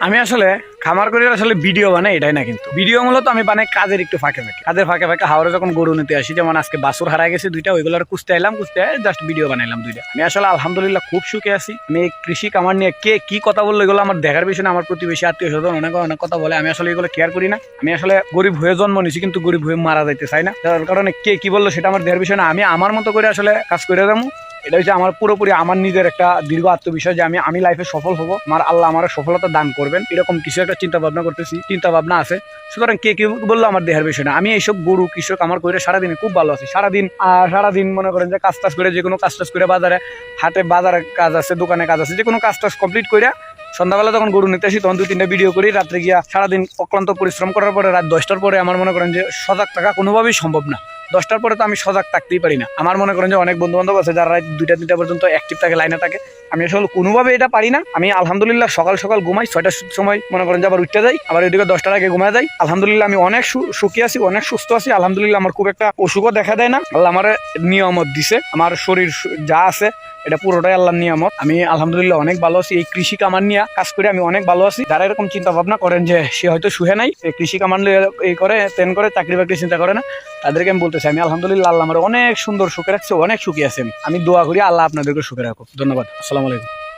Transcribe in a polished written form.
আমি আসলে খামার করে আসলে ভিডিও বানাই এটাই না, কিন্তু ভিডিও মূলত আমি বানাই কাজের একটু ফাঁকে ফাঁকে, কাজের ফাঁকে ফাঁকে হাওড়ে যখন গরু নিতে আসি, যেমন আজকে বাছুর হারা গেছে দুইটা, ওইগুলোর কুস্তে এলাম, কুস্তে জাস্ট ভিডিও বানাইলাম দুইটা। আমি আসলে আলহামদুলিল্লাহ খুব সুখে আছি। আমি এই কৃষি কামার নিয়ে কে কি কথা বললো এগুলো আমার দেখার বিষয় না। আমার প্রতিবেশী আত্মীয় স্বজন অনেক অনেক কথা বলে, আমি আসলে এগুলো কেয়ার করি না। আমি আসলে গরিব হয়ে জন্ম নিয়েছি, কিন্তু গরিব হয়ে মারা যাইতে চাই না। যার কারণে কে কি বললো সেটা আমার দেখার বিষয় না। আমি আমার মতো করে আসলে কাজ করে দেবো। এটা হচ্ছে আমার পুরোপুরি আমার নিজের একটা দীর্ঘ আত্মবিশ্বাস যে আমি লাইফে সফল হবো, আমার আল্লাহ আমার সফলতা দান করবেন, এরকম কিছু একটা চিন্তা ভাবনা করতেছি, চিন্তা ভাবনা আছে। সুতরাং কে কি বললো আমার দেহের বিষয় না। আমি এইসব গরু কৃষক আমার করে সারাদিন খুব ভালো আছি। সারাদিন মনে করেন যে কাজ টাজ করে, যে কোনো কাজ টাজ করে, বাজারে কাজ আছে, দোকানে কাজ আছে, যে কোনো কাজ টাজ কমপ্লিট করে সন্ধ্যাবেলা যখন গরু নিতে আসি তখন 2-3টা ভিডিও করি। রাত্রে গিয়া সারাদিন অক্লান্ত পরিশ্রম করার পরে রাত 10টার পরে আমার মনে করেন যে সজাগ থাকা কোনোভাবেই সম্ভব না। 10টার পরে তো আমি সজাগ থাকতেই পারি না। আমার মনে করেন যে অনেক বন্ধু বান্ধব আছে যারা রাত 2টা-3টা পর্যন্ত অ্যাক্টিভ থাকে, লাইনে থাকে। আমি আসলে কোনোভাবে এটা পারি না। আমি আলহামদুলিল্লাহ সকাল সকাল ঘুমাই, 6টার সময় মনে করেন যে আবার উঠতে যাই, আবার ওইদিকে 10টার আগে ঘুমায় যাই। আলহামদুলিল্লাহ আমি অনেক সুখী আছি, অনেক সুস্থ আছি। আলহামদুলিল্লাহ আমার খুব একটা অসুখও দেখা দেয় না। আল্লাহ আমার নিয়ামত দিছে, আমার শরীর যা আছে এটা পুরোটাই আল্লাহর নিয়ামত। আমি আলহামদুলিল্লাহ অনেক ভালো আছি। এই কৃষি কামান নিয়ে কাজ করে আমি অনেক ভালো আছি। যারা এরকম চিন্তা ভাবনা করেন যে সে হয়তো সুখে নাই, কৃষি কামান এই করে তেন করে চাকরি বাকরি চিন্তা করে না, তাদেরকে আমি বলতেছি আমি আলহামদুলিল্লাহ আল্লাহ আমার অনেক সুন্দর সুখে রাখছে, অনেক সুখী আছি। আমি দোয়া করি আল্লাহ আপনাদেরকে সুখে রাখুক। ধন্যবাদ। আসসালামু আলাইকুম।